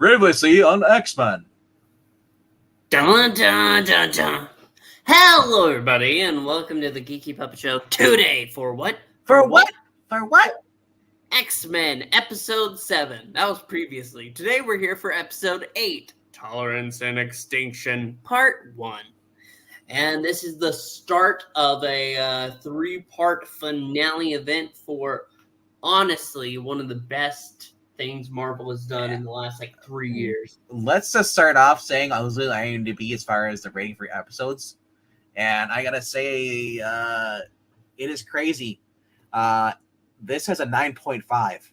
Previously on X-Men. Dun, dun, dun, dun. Hello, everybody, and welcome to the Geeky Puppet Show today for what? For what? X-Men Episode 7. That was previously. Today we're here for Episode 8, Tolerance and Extinction, Part 1. And this is the start of a three-part finale event for, honestly, one of the best things Marvel has done in the last, 3 years. Let's just start off saying I was looking at IMDb as far as the rating for episodes. And I gotta say, it is crazy. This has a 9.5.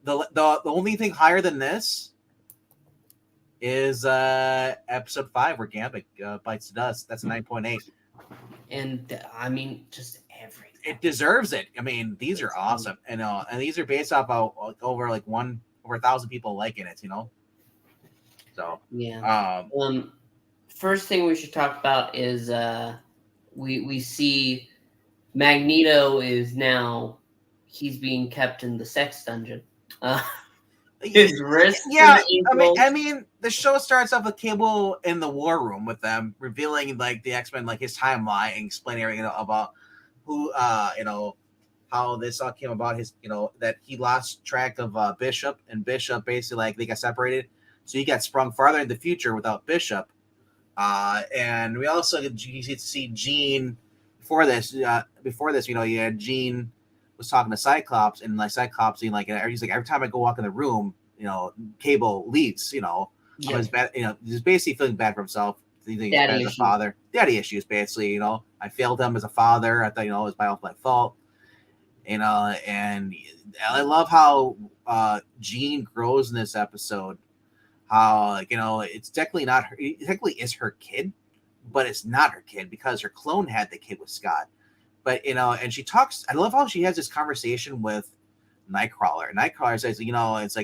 The only thing higher than this is episode 5 where Gambit bites the dust. That's a 9.8. And I mean, just everything. It deserves it. I mean, these are awesome, and these are based off of over 1,000 people liking it. So yeah. First thing we should talk about is we see Magneto is now he's being kept in the sex dungeon. His wrist. Yeah, I mean, the show starts off with Cable in the war room with them revealing the X-Men, his timeline, and explaining everything about who, how this all came about. His, that he lost track of Bishop, and Bishop basically they got separated, so he got sprung farther in the future without Bishop. And we also get to see Jean before this. You had Jean was talking to Cyclops, and Cyclops being he's every time I go walk in the room, Cable leaves. He's bad. He's basically feeling bad for himself. Daddy issues. Daddy issues, basically. I failed him as a father. I thought it was my fault. And I love how Jean grows in this episode. How it's technically not her. It technically is her kid, but it's not her kid because her clone had the kid with Scott. But and she talks. I love how she has this conversation with Nightcrawler. Nightcrawler says, it's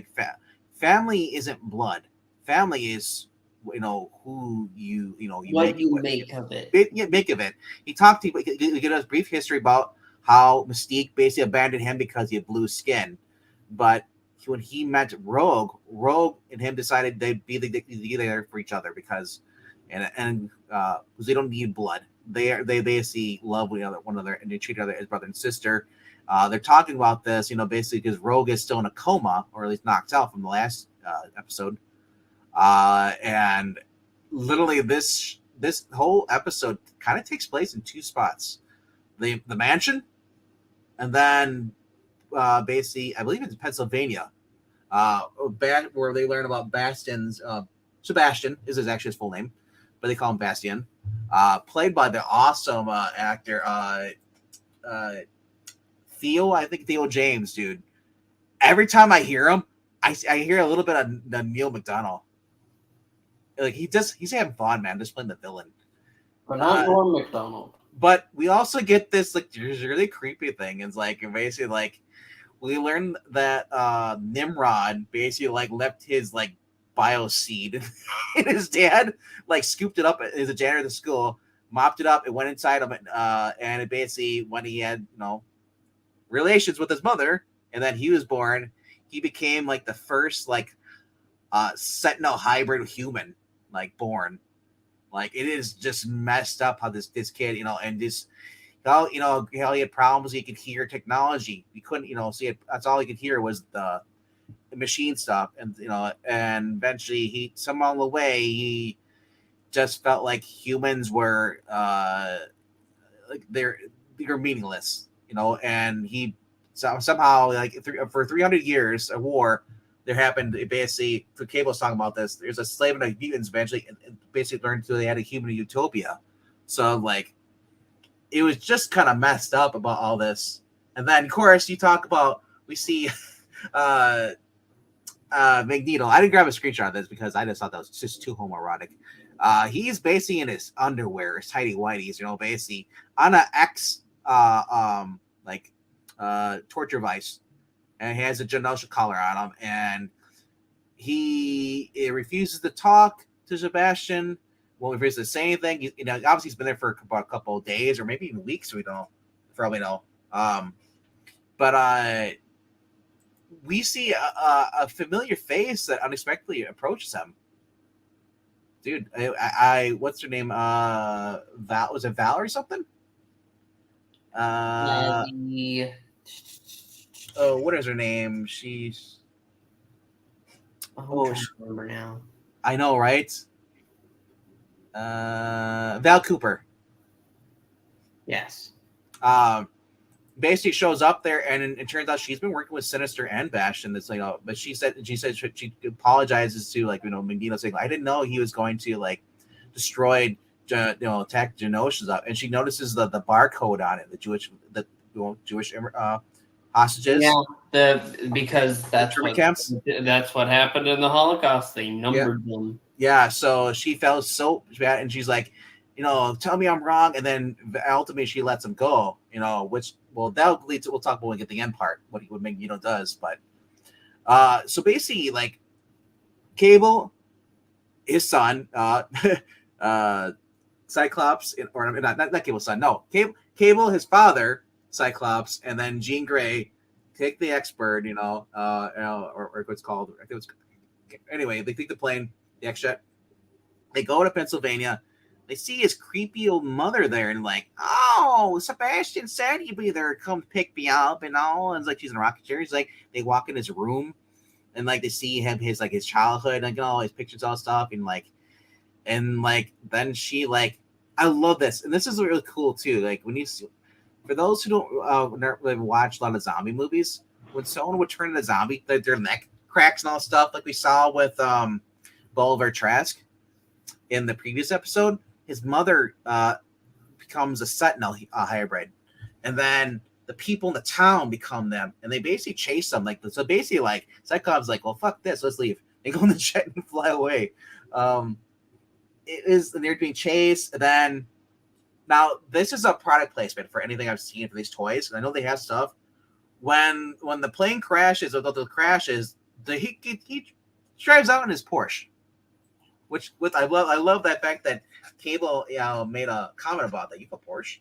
family isn't blood. Family is who you make of it. Make of it. He talked to he gave us brief history about how Mystique basically abandoned him because he had blue skin, but when he met Rogue and him decided they'd be there for each other because they don't need blood. They basically love one another and they treat each other as brother and sister. They're talking about this, basically because Rogue is still in a coma, or at least knocked out from the last episode. And literally this whole episode kind of takes place in two spots: the mansion, and then basically I believe it's Pennsylvania, where they learn about Bastion's Sebastian is actually his full name, but they call him Bastion, played by the awesome actor Theo James, dude. Every time I hear him, I hear a little bit of the Neil McDonough. He's having fun, man, just playing the villain. But not Norm McDonald. But we also get this really creepy thing. It's basically we learn that Nimrod basically left his bio seed in his dad, scooped it up as a janitor at the school, mopped it up, and went inside him, and it basically when he had relations with his mother, and then he was born, he became the first Sentinel hybrid human born. It is just messed up how this kid, and this how he had problems. He could hear technology. He couldn't see it. That's all he could hear was the machine stuff, and and eventually he somehow along the way he just felt like humans were they're meaningless, and he somehow for 300 years of war there happened. Basically, the Cable's talking about this. There's a enslavement of mutants eventually, and basically learned until they had a human utopia. So it was just kind of messed up about all this. And then of course we see Magneto. I didn't grab a screenshot of this because I just thought that was just too homoerotic. He's basically in his underwear, his tidy whities, basically on an X torture device, and he has a Genosha collar on him, and he refuses to talk to Sebastian. Won't refuse to say anything. Obviously he's been there for about a couple of days or maybe even weeks. We don't probably know. But we see a familiar face that unexpectedly approaches him. Dude, I what's her name? Val, was it Val or something? The Oh, what is her name? She's I'm oh, trying to remember now. I know, right? Val Cooper. Yes. Basically shows up there, and it turns out she's been working with Sinister and Bastion. That's like, but she said she apologizes to Magneto, saying I didn't know he was going to like destroy, attack Genosha's up, and she notices the barcode on it, the Jewish hostages. Yeah, because that's what camps. That's what happened in the Holocaust. They numbered them. Yeah, so she felt so bad, and she's like, tell me I'm wrong, and then ultimately she lets him go. Which that'll lead to, we'll talk about when we get the end part, what Magneto does. But so basically, like Cable, his son, Cyclops, or not Cable's son, no, Cable, his father, Cyclops, and then Jean Grey take the X-Bird, or what's called, I think it was, anyway, they take the plane, the X-Jet, they go to Pennsylvania. They see his creepy old mother there, and like, oh, Sebastian said he'd be there, come pick me up, and all. And it's like she's in a rocket chair. He's like, they walk in his room, and like they see him, his childhood, like all his pictures, all stuff, and then she like, I love this, and this is really cool too. Like when you see, for those who don't really watch a lot of zombie movies, when someone would turn into a zombie, their neck cracks and all stuff, like we saw with Bolivar Trask in the previous episode. His mother becomes a Sentinel hybrid, and then the people in the town become them, and they basically chase them. So basically, like Cyclops, like, well, fuck this, let's leave. They go in the jet and fly away. It is, and they're being chased. And then now this is a product placement for anything I've seen for these toys. And I know they have stuff. When the plane crashes, or the crashes, he drives out in his Porsche. Which I love that fact that Cable made a comment about that. You have a Porsche,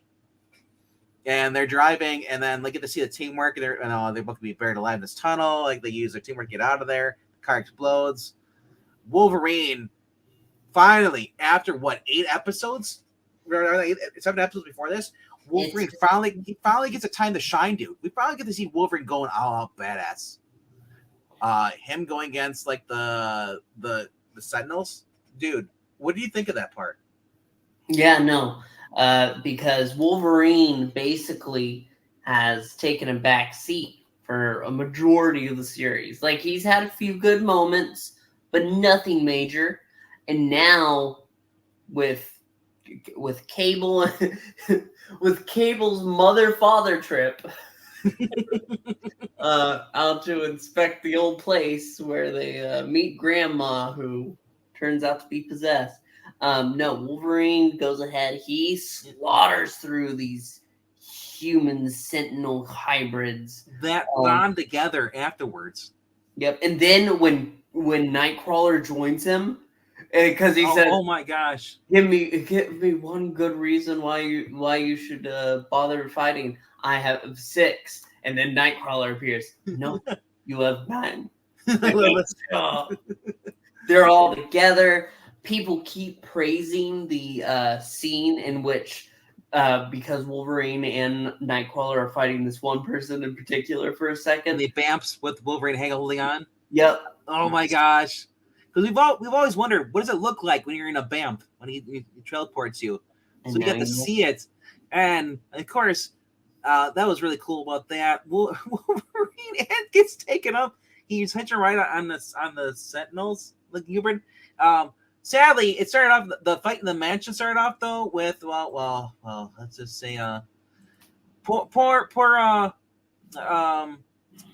and they're driving, and then they get to see the teamwork. And they're both be buried alive in this tunnel. Like they use their teamwork to get out of there. The car explodes. Wolverine finally, after 8 episodes, 7 episodes before this, Wolverine finally gets a time to shine, dude. We finally get to see Wolverine going all out badass. Him going against like the Sentinels. Dude, what do you think of that part? Yeah, no, because Wolverine basically has taken a back seat for a majority of the series. Like he's had a few good moments, but nothing major. And now with Cable, with Cable's mother-father trip out to inspect the old place where they meet Grandma, who turns out to be possessed. No, Wolverine goes ahead. He slaughters through these human Sentinel hybrids that bond together afterwards. Yep, and then when Nightcrawler joins him, because he says, "Oh my gosh, give me one good reason why you should bother fighting. I have 6," and then Nightcrawler appears. No, you have 9. They're all together. People keep praising the scene in which, because Wolverine and Nightcrawler are fighting this one person in particular for a second. And they bamps with Wolverine holding on. Yep. Oh my gosh. Because we've always wondered, what does it look like when you're in a BAMP, when he teleports you? So you get to see it. And of course, that was really cool about that. Wolverine gets taken up. He's hitching right on the Sentinels, like Hubert. Sadly, it started off, the fight in the mansion started off though with well, let's just say poor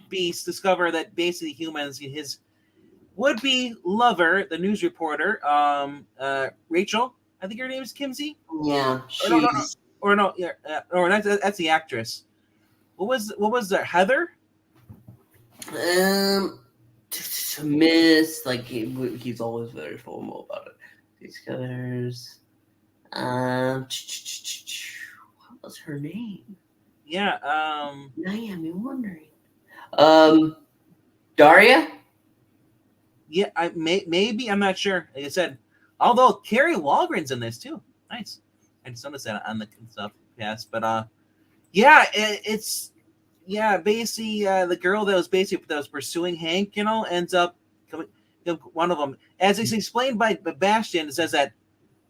Beast discover that basically humans, his would-be lover, the news reporter, Rachel, I think her name is Kimsey. Yeah, that's the actress. What was that? Heather? Miss, like he's always very formal about it. These colors. What was her name? Yeah. Now you have me wondering. Daria? Yeah, maybe I'm not sure. Like I said, although Carrie Walgren's in this too. Nice. I just noticed that on the stuff. Yes, but yeah, it's basically the girl that was pursuing Hank, ends up coming. One of them, as it's explained by Bastion, it says that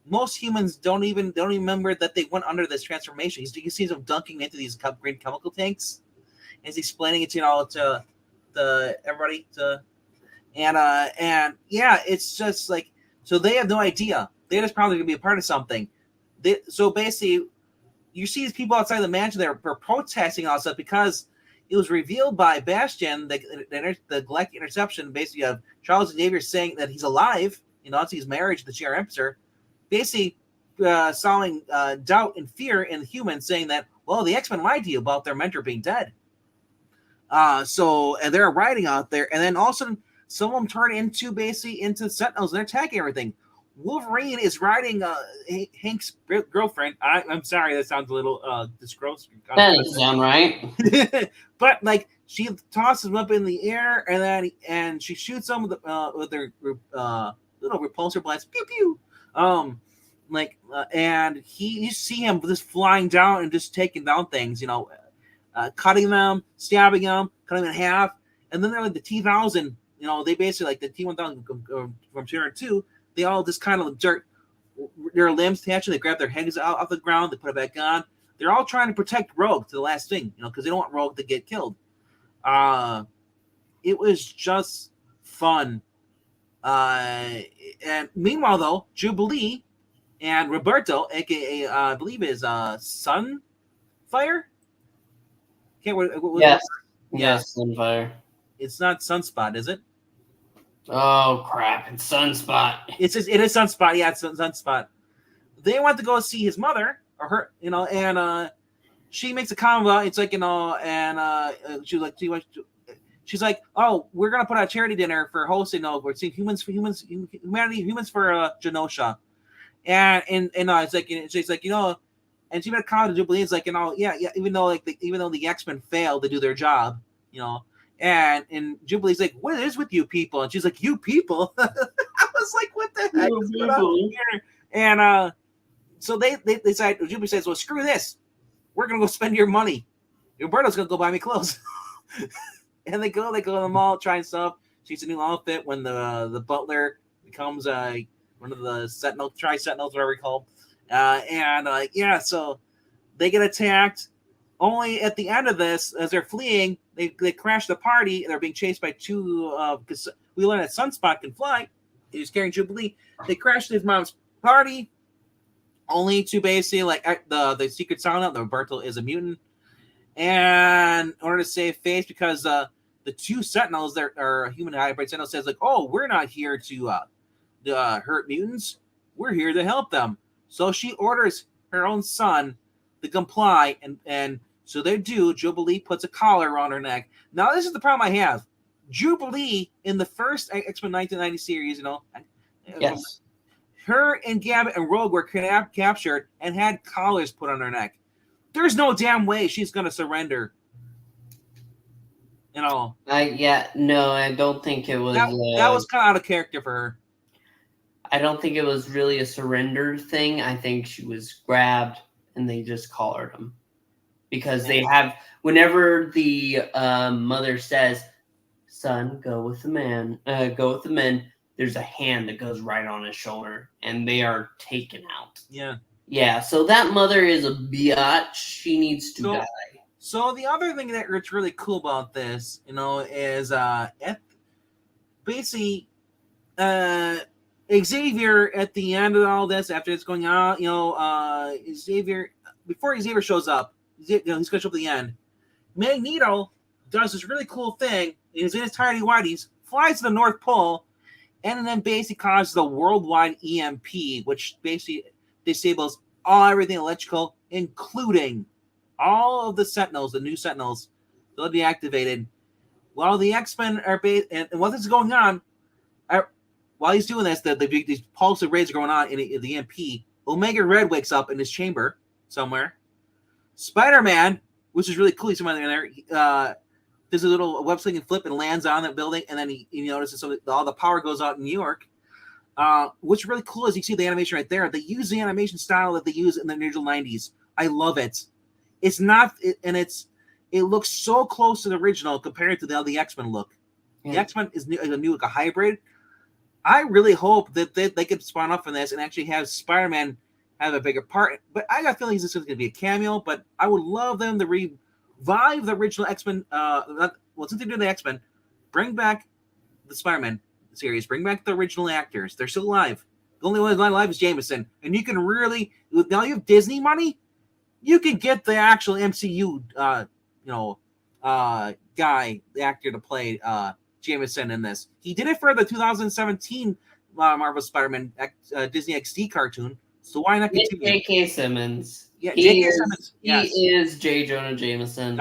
most humans don't even remember that they went under this transformation. You can see them dunking into these green chemical tanks. And he's explaining it, to everybody and yeah, it's just like, so they have no idea. They're just probably gonna be a part of something. So basically, you see these people outside the mansion. They're protesting all stuff because it was revealed by Bastion, the Galactic Interception, basically of Charles Xavier saying that he's alive. It's his marriage to the Shi'ar Empire, basically sowing doubt and fear in humans, saying that, well, the X-Men lied to you about their mentor being dead. And they're riding out there, and then all of a sudden, some of them turn into Sentinels, and they're attacking everything. Wolverine is riding Hank's girlfriend. I'm sorry, that sounds a little gross. That doesn't sound right. But like, she tosses him up in the air, and she shoots him with their little repulsor blast. Pew pew. And you see him just flying down and just taking down things. Cutting them, stabbing them, cutting them in half, and then they're like the T-1000. They basically like the T-1000 from Shi'ar 2. They all just kind of jerk their limbs attached. They grab their heads out off the ground. They put it back on. They're all trying to protect Rogue to the last thing, because they don't want Rogue to get killed. It was just fun. And meanwhile, though, Jubilee and Roberto, aka I believe is Sunfire. Yes. Yes, Sunfire. It's not Sunspot, is it? Oh crap! It's Sunspot. It is Sunspot. Yeah, it's Sunspot. They want to go see his mother or her, and she makes a comment. It's like, she's like, oh, we're gonna put out a charity dinner for hosting. We're seeing humans for Genosha, and it's like, she's like, and she made a comment to Jubilee. It's like, yeah, even though the X-Men failed to do their job, And Jubilee's like, what is with you people? And she's like, you people? I was like, what the heck is going on here? And so they decide, Jubilee says, well, screw this. We're going to go spend your money. Roberto's going to go buy me clothes. And they go to the mall, trying stuff. She gets a new outfit when the butler becomes one of the Tri-Sentinels, whatever you call them. So they get attacked. Only at the end of this, as they're fleeing, they crash the party. They're being chased by two, because we learned that Sunspot can fly. He's carrying Jubilee. They crash his mom's party, only to basically, like, the secret silent, the Roberto is a mutant. And in order to save face, because the two Sentinels that are human hybrid Sentinel says, like, oh, we're not here to hurt mutants. We're here to help them. So she orders her own son to comply, and so they do. Jubilee puts a collar around her neck. Now, this is the problem I have. Jubilee, in the first X-Men 1990 series, yes, her and Gambit and Rogue were captured and had collars put on their neck. There's no damn way she's going to surrender. No, I don't think it was. That was kind of out of character for her. I don't think it was really a surrender thing. I think she was grabbed and they just collared him. Because they have, whenever the mother says, son, go with the men, there's a hand that goes right on his shoulder, and they are taken out. Yeah. Yeah, so that mother is a biatch. She needs to die. So the other thing that's really cool about this, is basically Xavier at the end of all this, after it's going on, Xavier, before Xavier shows up, he's going to show up at the end. Magneto does this really cool thing. He's in his tidy whities, flies to the North Pole, and then basically causes a worldwide EMP, which basically disables everything electrical, including all of the Sentinels, the new Sentinels. They'll be activated. While the X-Men are and while this is going on, while he's doing this, these pulsive rays are going on in the EMP. Omega Red wakes up in his chamber somewhere. Spider-Man, which is really cool, he's somewhere in there, there's a little web swing and flip and lands on that building, and then he notices all the power goes out in New York. What's really cool is you see the animation right there. They use the animation style that they use in the original 90s. I love it. It's not, it looks so close to the original compared to how the X-Men look. The X-Men is new, like a hybrid. I really hope that they could spawn up from this and actually have Spider-Man have a bigger part. But I got feelings this is going to be a cameo. But I would love them to revive the original X-Men. Since they do the X-Men, bring back the Spider-Man series. Bring back the original actors. They're still alive. The only one who's not alive is Jameson. And you can really, now you have Disney money, you can get the actual MCU, guy, the actor to play Jameson in this. He did it for the 2017 Marvel Spider-Man Disney XD cartoon. So why not continue? J.K. Simmons. Yeah, J.K. Simmons. Yes. He is J. Jonah Jameson.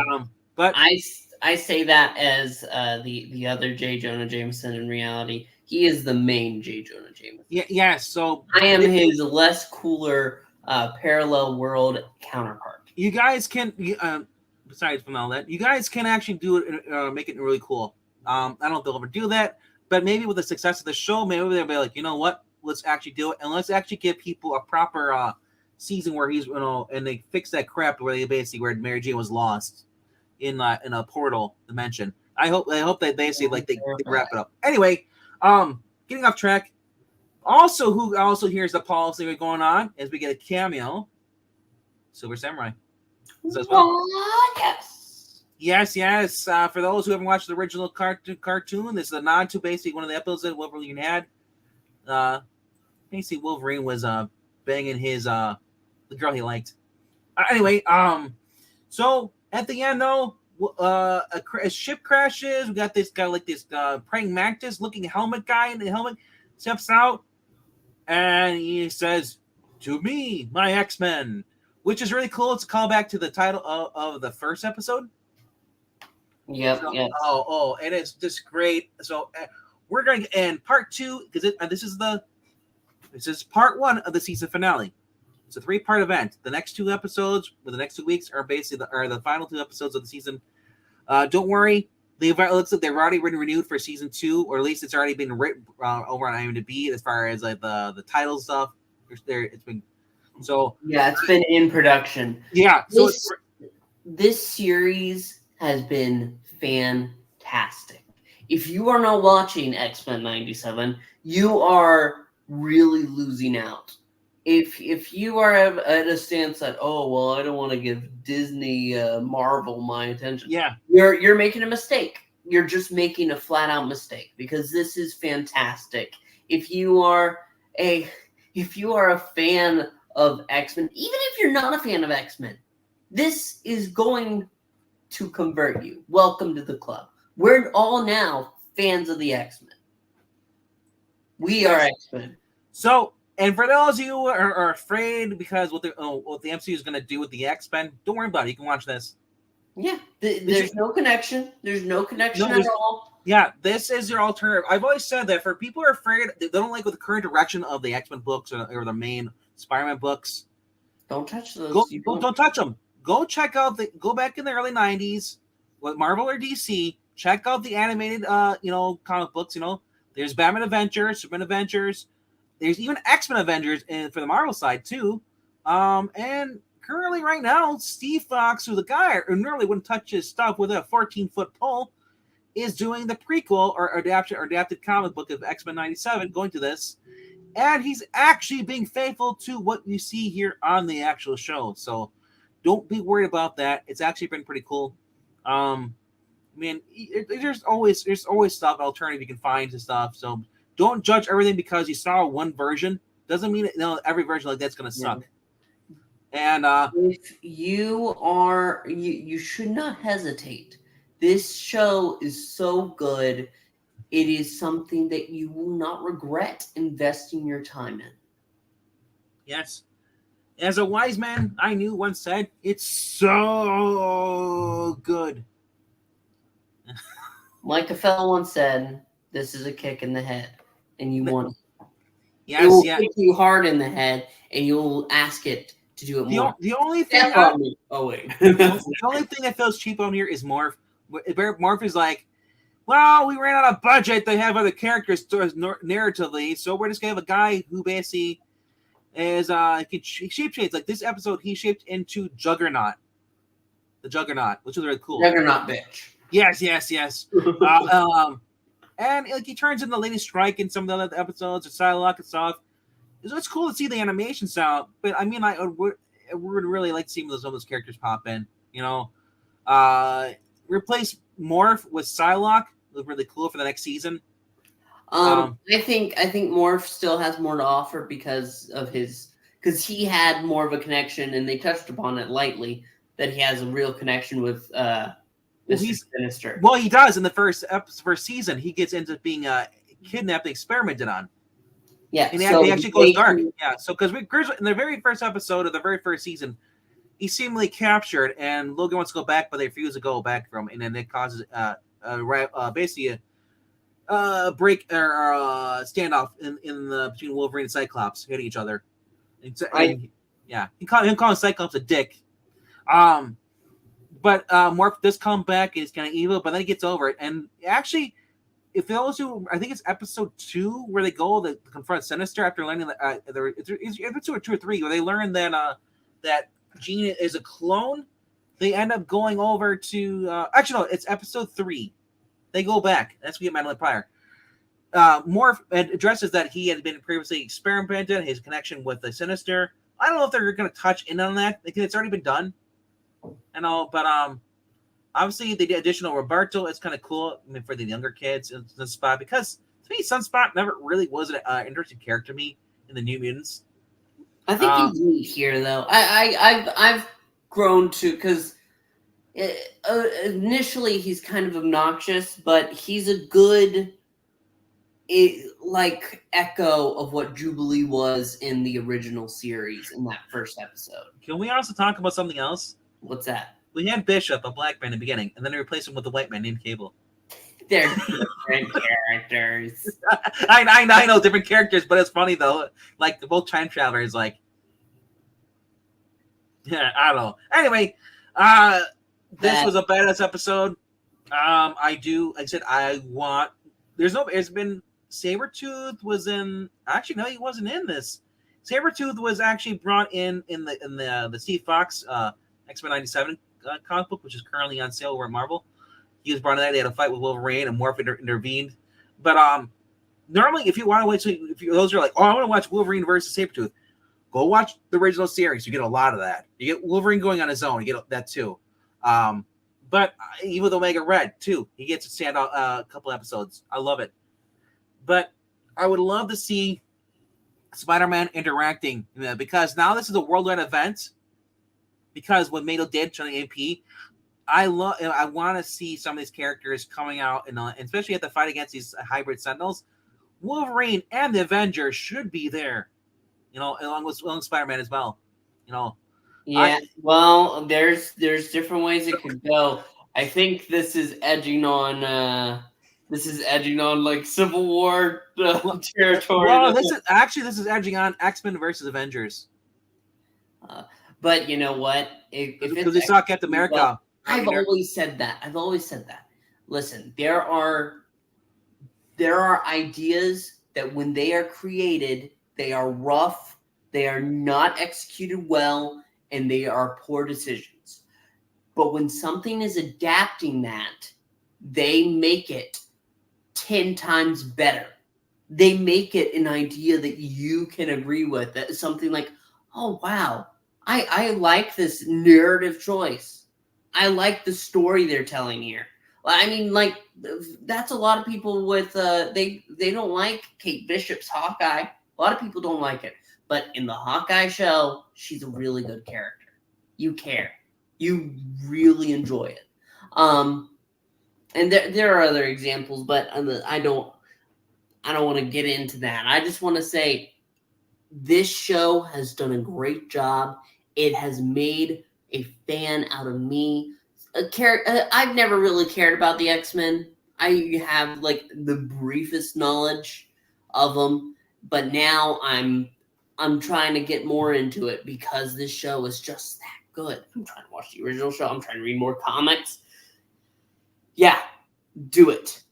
But I say that as the other J. Jonah Jameson. In reality, he is the main J. Jonah Jameson. Yeah. So I am his less cooler parallel world counterpart. You guys can, besides from all that, you guys can actually do it, make it really cool. I don't know if they'll ever do that, but maybe with the success of the show, maybe they'll be like, you know what? Let's actually do it, and let's actually give people a proper season where he's, and they fix that crap where where Mary Jane was lost in a portal dimension. I hope that basically they wrap it up. Anyway, getting off track. Also, who also hears the policy going on as we get a cameo, Silver Samurai. Yes. For those who haven't watched the original cartoon, this is a nod to basically one of the episodes that Wolverine had. Basically, Wolverine was banging his the girl he liked. Anyway, so at the end though, a ship crashes. We got this guy like this praying mantis looking helmet guy in the helmet steps out, and he says, "To me, my X-Men." Which is really cool. It's a callback to the title of the first episode. Yep. So, yep. And it's just great. So we're going to end part 2 because this is part 1 of the season finale. It's a 3-part event. The next 2 episodes for the next 2 weeks are basically the final 2 episodes of the season. Don't worry. It looks like they've already been renewed for season 2, or at least it's already been written over on IMDb as far as like the title stuff. It's been. So yeah, it's been in production. Yeah. So this series has been fantastic. If you are not watching X-Men 97, you are really losing out. If you are at a stance that, oh well, I don't want to give Disney Marvel my attention. Yeah. You're making a mistake. You're just making a flat out mistake, because this is fantastic. If you are a fan of X-Men, even if you're not a fan of X-Men, this is going to convert you. Welcome to the club. We're all now fans of the X-Men. We are X-Men. So, and for those of you who are afraid because what the MCU is going to do with the X-Men, don't worry about it. You can watch this. Yeah, there's no connection. There's no connection at all. Yeah, this is your alternative. I've always said that for people who are afraid, they don't like with the current direction of the X-Men books or the main Spider-Man books. Don't touch those. Don't touch them. Go check out go back in the early 90s with Marvel or DC. Check out the animated comic books. There's Batman Adventures, Superman Adventures. There's even X-Men Avengers for the Marvel side too. And currently right now, Steve Fox, who's the guy who normally wouldn't touch his stuff with a 14-foot pole, is doing the prequel or adapted comic book of X-Men 97, going to this. And he's actually being faithful to what you see here on the actual show. So don't be worried about that. It's actually been pretty cool. There's always stuff, alternative you can find and stuff. So don't judge everything because you saw one version. Doesn't mean every version like that's going to suck. And if you should not hesitate. This show is so good. It is something that you will not regret investing your time in. Yes. As a wise man I knew once said, it's so good. Like a fellow once said, this is a kick in the head, and you want it. Yes, it will kick you hard in the head, and you'll ask it to do it more. The only thing the only thing that feels cheap on here is Morph. Morph is like, well, we ran out of budget to have other characters narratively, so we're just gonna have a guy who basically is he shapeshades. Like this episode, he shaped into Juggernaut, the Juggernaut, which was really cool. Juggernaut bitch. Yes. And like he turns into Lady Strike in some of the other episodes, or Psylocke and stuff. It's cool to see the animation style, but I mean, I would really like to see some of those characters pop in. Replace Morph with Psylocke was really cool for the next season. I think Morph still has more to offer because he had more of a connection, and they touched upon it lightly that he has a real connection with Mr. Sinister. Well, he does in the first season. He gets into being kidnapped and experimented on. Yeah, and he actually goes dark. Yeah, so because in the very first episode of the very first season, he's seemingly captured, and Logan wants to go back, but they refuse to go back from him, and then it causes basically a break or standoff in the between Wolverine and Cyclops hitting each other. Him calling Cyclops a dick. But Morph does come back and he's kind of evil, but then he gets over it. And actually, if those who, I think it's episode 2 where they go to confront Sinister after learning that it's episode 2 or 3 where they learn that that Jean is a clone. They end up going over to actually no, it's episode 3. They go back. That's what we get Madeline Pryor. Morph addresses that he had been previously experimented, his connection with the Sinister. I don't know if they're going to touch in on that because it's already been done. But obviously they did additional Roberto. It's kind of cool for the younger kids in the spot because to me, Sunspot never really was an interesting character to me in the New Mutants. I think he's neat here, though. I've grown to because initially he's kind of obnoxious, but he's a good echo of what Jubilee was in the original series in that first episode. Can we also talk about something else? What's that? We had Bishop, a black man in the beginning, and then they replaced him with a white man named Cable. They're different characters. I know different characters, but it's funny though. Like the both time travelers, like, yeah, I don't know. Anyway, this was a badass episode. It's been Sabretooth was in. Actually, no, he wasn't in this. Sabretooth was actually brought in the Steve Fox X-Men 97 comic book, which is currently on sale over at Marvel. He was brought in there. They had a fight with Wolverine, and Morph intervened. But normally, if you want to watch, those are like, oh, I want to watch Wolverine versus Sabretooth, go watch the original series. You get a lot of that. You get Wolverine going on his own. You get that too. But even with Omega Red too, he gets to stand out a couple episodes. I love it. But I would love to see Spider-Man interacting because now this is a worldwide event. Because what Mato did to the AP, I want to see some of these characters coming out, and especially at the fight against these hybrid Sentinels. Wolverine and the Avengers should be there, along with Spider-Man as well. Yeah. Well, there's different ways it could go. I think this is edging on like Civil War territory. Well, this is edging on X-Men versus Avengers. But you know what? Because they saw Captain America. I've always said that. Listen, there are ideas that when they are created, they are rough, they are not executed well, and they are poor decisions. But when something is adapting that, they make it 10 times better. They make it an idea that you can agree with. That is something like, oh, wow. I like this narrative choice. I like the story they're telling here. I mean, like, that's a lot of people with, they don't like Kate Bishop's Hawkeye. A lot of people don't like it. But in the Hawkeye show, she's a really good character. You care. You really enjoy it. And there are other examples, but I don't want to get into that. I just want to say this show has done a great job. It has made a fan out of me. I've never really cared about the X-Men. I have like the briefest knowledge of them, but now I'm trying to get more into it because this show is just that good. I'm trying to watch the original show. I'm trying to read more comics. Yeah, do it.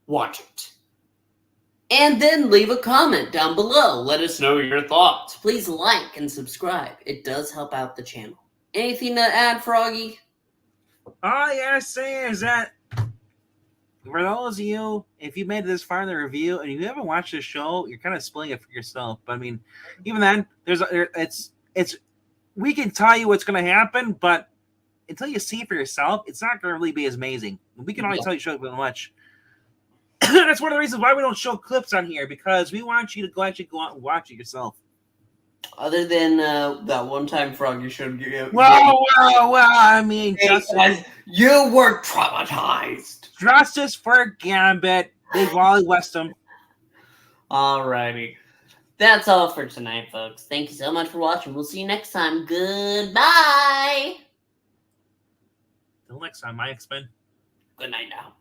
Watch it. And then leave a comment down below. Let us know your thoughts. Please like and subscribe. It does help out the channel. Anything to add, Froggy? All I gotta say is that for those of you, if you made it this far in the review and you haven't watched the show, you're kind of spoiling it for yourself. But I mean, even then, it's we can tell you what's going to happen, but until you see it for yourself, it's not going to really be as amazing. We can only tell you so much. That's one of the reasons why we don't show clips on here, because we want you to actually go out and watch it yourself. Other than that one time Froggy showed you. Well, I mean, you were traumatized. Justice for Gambit. They Wally West him. Alrighty. That's all for tonight, folks. Thank you so much for watching. We'll see you next time. Goodbye. Until next time, my X-Men. Good night now.